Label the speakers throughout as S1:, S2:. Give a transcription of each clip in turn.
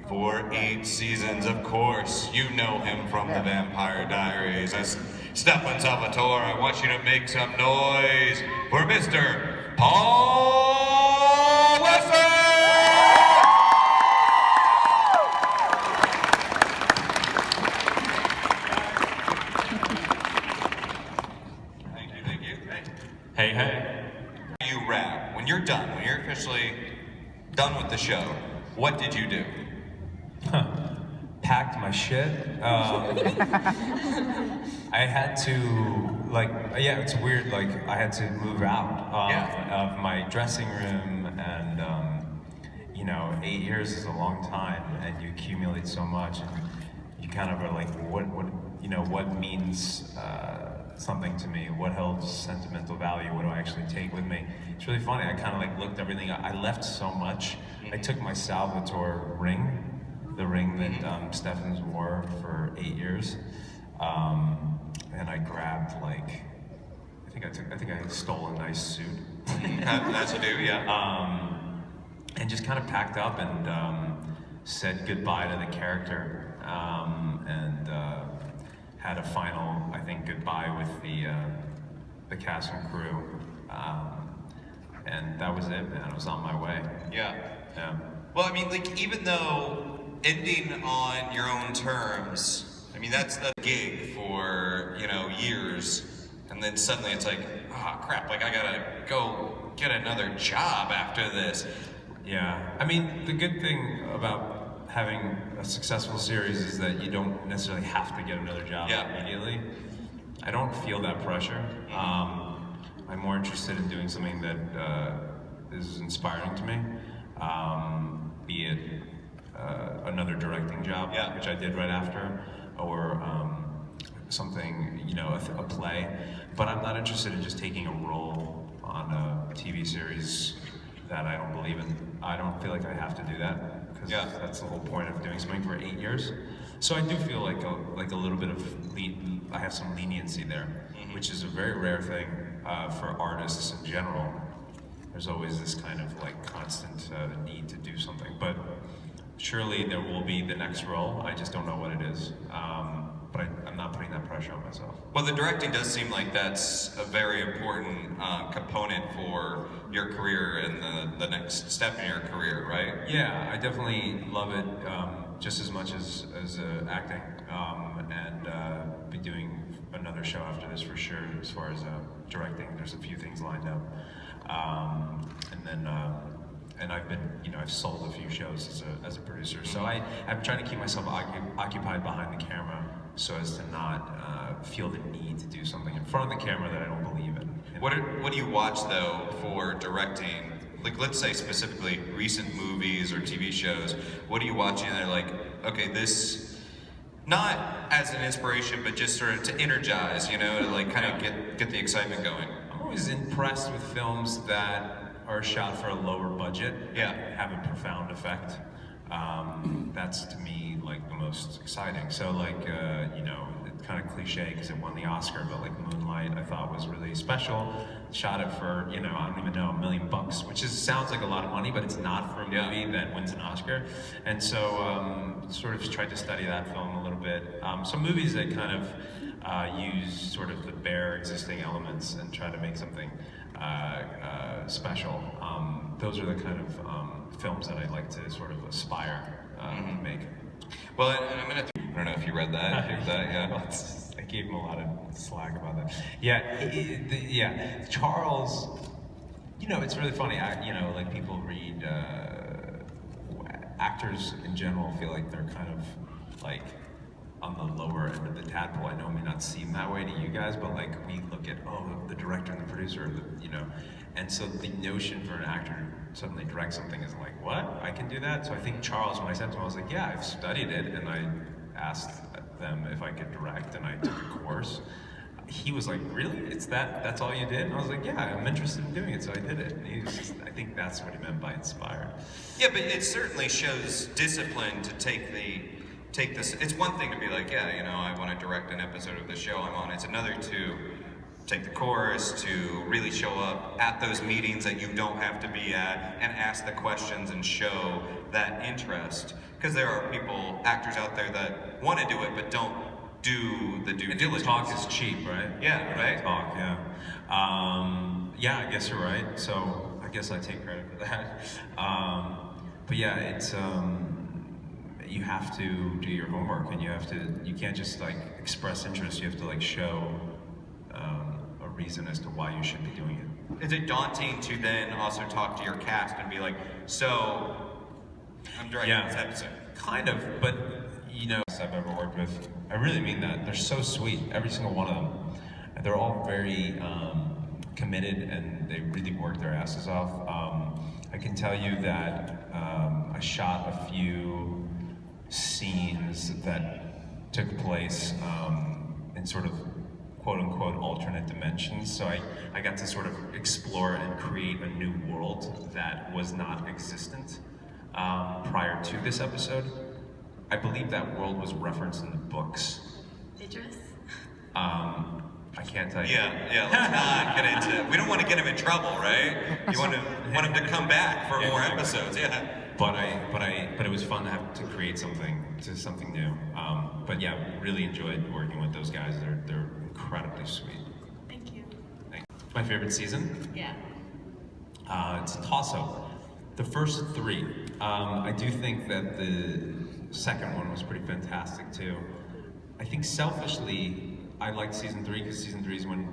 S1: for 8 seasons. Of course, you know him from the Vampire Diaries as Stefan Salvatore. I want you to make some noise for Mr. Paul Wesley! Thank you.
S2: Hey.
S1: You wrap. When you're done, when you're officially done with the show, what did you do?
S2: Packed my shit. I had to, it's weird, I had to move out of my dressing room, and 8 years is a long time, and you accumulate so much, and you kind of are like, what means something to me? What holds sentimental value? What do I actually take with me? It's really funny. I kind of looked everything up. I left so much. I took my Salvatore ring, the ring that Stefan's wore for 8 years, and I grabbed I think I stole a nice suit.
S1: That's a do, yeah.
S2: And just kind of packed up and said goodbye to the character, and had a final, I think, goodbye with the cast and crew, and that was it, man. I was on my way.
S1: Yeah.
S2: Well,
S1: even though ending on your own terms, that's the gig for, years, and then suddenly it's like, oh crap, I gotta go get another job after this.
S2: Yeah, the good thing about having a successful series is that you don't necessarily have to get another job immediately. I don't feel that pressure. I'm more interested in doing something that is inspiring to me, be it another directing job, which I did right after, or something, a play. But I'm not interested in just taking a role on a TV series that I don't believe in. I don't feel like I have to do that, because that's the whole point of doing something for 8 years. So I do feel like a little bit of I have some leniency there, which is a very rare thing for artists in general. There's always this kind of constant need to do something, but surely there will be the next role. I just don't know what it is, but I'm not putting that pressure on myself.
S1: Well, the directing does seem like that's a very important component for your career and the next step in your career, right?
S2: Yeah, I definitely love it just as much as acting, and be doing another show after this for sure. As far as directing, there's a few things lined up, and then. And I've been, I've sold a few shows as a producer, so I'm trying to keep myself occupied behind the camera so as to not feel the need to do something in front of the camera that I don't believe in.
S1: What do you watch though for directing? Let's say specifically recent movies or TV shows. What are you watching? And they're like, okay, this not as an inspiration, but just sort of to energize, to kind of get the excitement going.
S2: I'm always impressed with films that are shot for a lower budget, have a profound effect. That's to me the most exciting. So it's kind of cliche because it won the Oscar, but Moonlight I thought was really special. Shot it for I don't even know, $1 million, which sounds like a lot of money, but it's not for a movie that wins an Oscar. And so sort of tried to study that film a little bit. Some movies that kind of use sort of the bare existing elements and try to make something special. Those are the kind of films that I like to sort of aspire to make.
S1: Well, and I don't know if you read that.
S2: I gave him a lot of slack about that. Charles. It's really funny. People read actors in general feel like they're kind of on the lower end of the tadpole. I know it may not seem that way to you guys, but we look at the director and the producer, and so the notion for an actor to suddenly direct something is what? I can do that? So I think Charles, when I said to him, I was like, yeah, I've studied it, and I asked them if I could direct, and I took a course. He was like, really? That's all you did? And I was like, yeah, I'm interested in doing it, so I did it. And I think that's what he meant by inspired.
S1: Yeah, but it certainly shows discipline to take this. It's one thing to be like, I want to direct an episode of the show I'm on. It's another to take the course, to really show up at those meetings that you don't have to be at and ask the questions and show that interest. Because there are people, actors out there that want to do it but don't do the due diligence.
S2: Talk is cheap, right?
S1: Yeah, right?
S2: Talk, yeah. Yeah, I guess you're right. So I guess I take credit for that. But yeah, it's you have to do your homework, and you can't just like express interest. You have to like show a reason as to why you should be doing it.
S1: Is it daunting to then also talk to your cast and be like, so I'm directing this episode?
S2: Kind of, but you know, I've ever worked with, I really mean that. They're so sweet, every single one of them. They're all very committed, and they really work their asses off. I can tell you that I shot a few scenes that took place in sort of quote-unquote alternate dimensions. So I got to sort of explore and create a new world that was not existent prior to this episode. I believe that world was referenced in the books.
S3: Idris?
S2: I can't tell you.
S1: Yeah, let's not get into it. We don't want to get him in trouble, right? You want him to come back for more episodes, yeah.
S2: But it was fun to have to create something new. But yeah, really enjoyed working with those guys. They're incredibly sweet.
S3: Thank you.
S2: My favorite season?
S3: Yeah.
S2: It's a toss-up. The first three. I do think that the second one was pretty fantastic too. I think selfishly, I liked season 3 because season 3 is when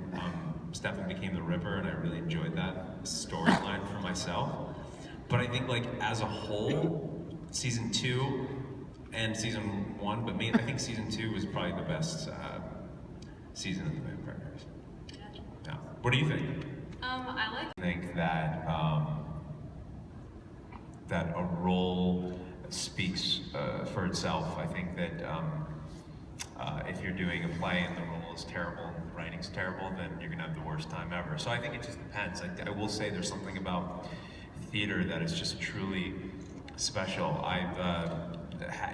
S2: Stefan became the Ripper, and I really enjoyed that storyline for myself. But I think like as a whole, season 2 and season 1, but I think season 2 was probably the best season of the Vampire Diaries. Yeah. What do you think?
S3: I
S2: think that that a role speaks for itself. I think that if you're doing a play and the role is terrible and the writing's terrible, then you're gonna have the worst time ever. So I think it just depends. I will say there's something about theater that is just truly special. I've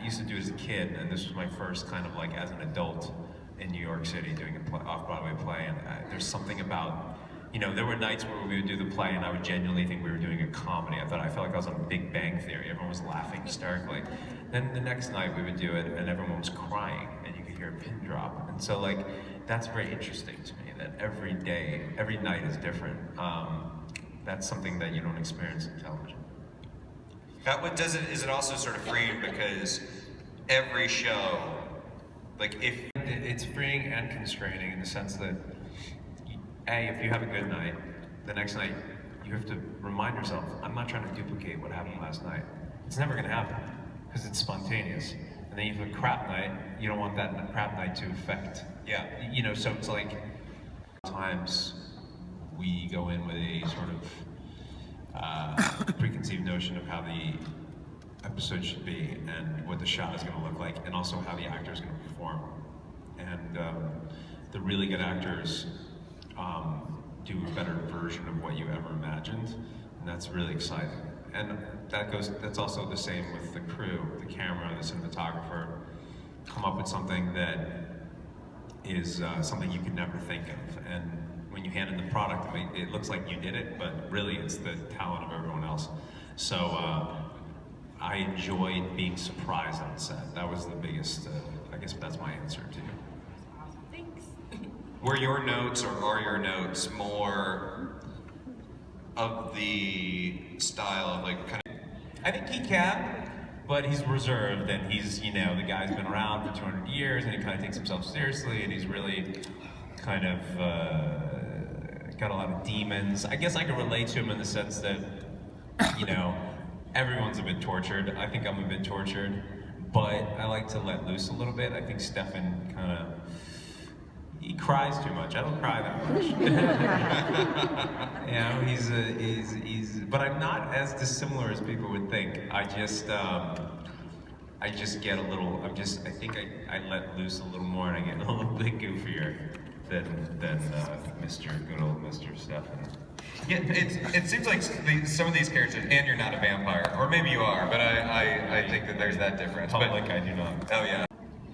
S2: used to do it as a kid, and this was my first kind of like as an adult in New York City doing an off-Broadway play, and there's something about, you know, there were nights where we would do the play and I would genuinely think we were doing a comedy. I felt like I was on Big Bang Theory. Everyone was laughing hysterically. Then the next night we would do it and everyone was crying and you could hear a pin drop. And so like, that's very interesting to me, that every night is different. That's something that you don't experience in television.
S1: Is it also sort of freeing because every show, like if...
S2: It's freeing and constraining in the sense that, if you have a good night, the next night you have to remind yourself, I'm not trying to duplicate what happened last night. It's never gonna happen, because it's spontaneous. And then you have a crap night, you don't want that crap night to affect.
S1: Yeah.
S2: You know, so it's like, times we go in with a sort of preconceived notion of how the episode should be and what the shot is gonna look like, and also how the actor is gonna perform. And the really good actors do a better version of what you ever imagined, and that's really exciting. And that's also the same with the crew, the camera, the cinematographer. Come up with something that is something you could never think of, and when you hand in the product, it looks like you did it, but really it's the talent of everyone else. So I enjoyed being surprised on set. That was the biggest, I guess that's my answer to you.
S3: Thanks.
S1: Were your notes, or are your notes, more of the style of like kind of...
S2: I think he can, but he's reserved, and he's, you know, the guy's been around for 200 years, and he kind of takes himself seriously, and he's really kind of got a lot of demons. I guess I can relate to him in the sense that, you know, everyone's a bit tortured. I think I'm a bit tortured, but I like to let loose a little bit. I think Stefan kind of, he cries too much. I don't cry that much. You know, he's, but I'm not as dissimilar as people would think. I just get a little, I think I let loose a little more, and I get a little bit goofier than good old Mr. Stefan.
S1: Yeah, it seems like some of these characters, and you're not a vampire, or maybe you are, but I think that there's that difference.
S2: Public, I do not.
S1: Oh yeah.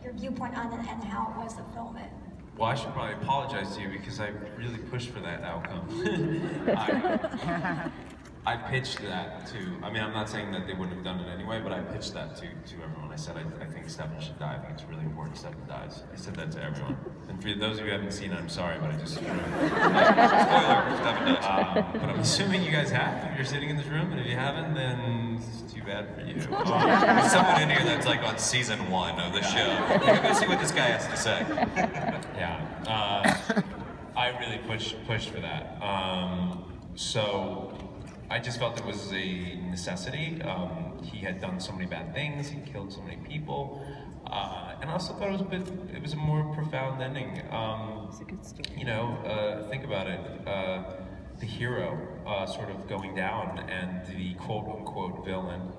S4: Your viewpoint on it and how it was to film it.
S2: Well, I should probably apologize to you because I really pushed for that outcome. I pitched that to, I mean, I'm not saying that they wouldn't have done it anyway, but I pitched that to everyone. I said, I think Stefan should die. I think it's really important Stefan dies. I said that to everyone. And for those of you who haven't seen it, I'm sorry, but I just spoiler, Stefan dies. But I'm assuming you guys have, if you're sitting in this room, and if you haven't, then it's too bad for you.
S1: There's someone in here that's like on season 1 of the show. You're gonna see what this guy has to say.
S2: Yeah, I really pushed for that. So I just felt it was a necessity. He had done so many bad things. He killed so many people, and I also thought it was a more profound ending.
S4: It's a good story.
S2: You know, think about it. The hero sort of going down, and the quote-unquote villain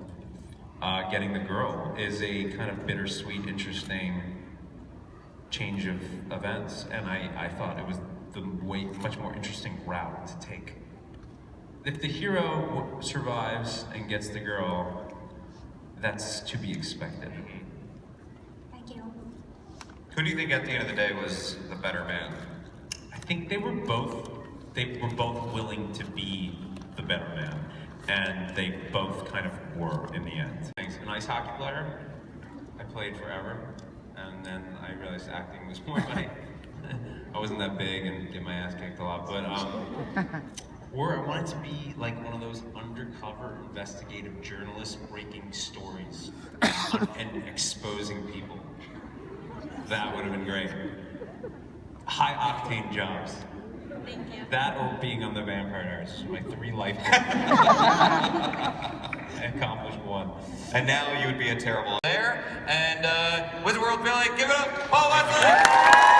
S2: getting the girl is a kind of bittersweet, interesting change of events, and I thought it was the much more interesting route to take. If the hero survives and gets the girl, that's to be expected.
S3: Thank you.
S1: Who do you think at the end of the day was the better man?
S2: I think they were both willing to be the better man, and they both kind of were in the end. Thanks. An ice hockey player, I played forever, and then I realized acting was more my, I wasn't that big and get my ass kicked a lot, but or I wanted to be like one of those undercover investigative journalists breaking stories and exposing people. That would have been great. High octane jobs.
S3: Thank you.
S2: That or being on the Vampire Diaries. My 3 life goals. I accomplished 1.
S1: And now you would be a terrible there. And Wizard World Billy, give it up, Paul Wesley!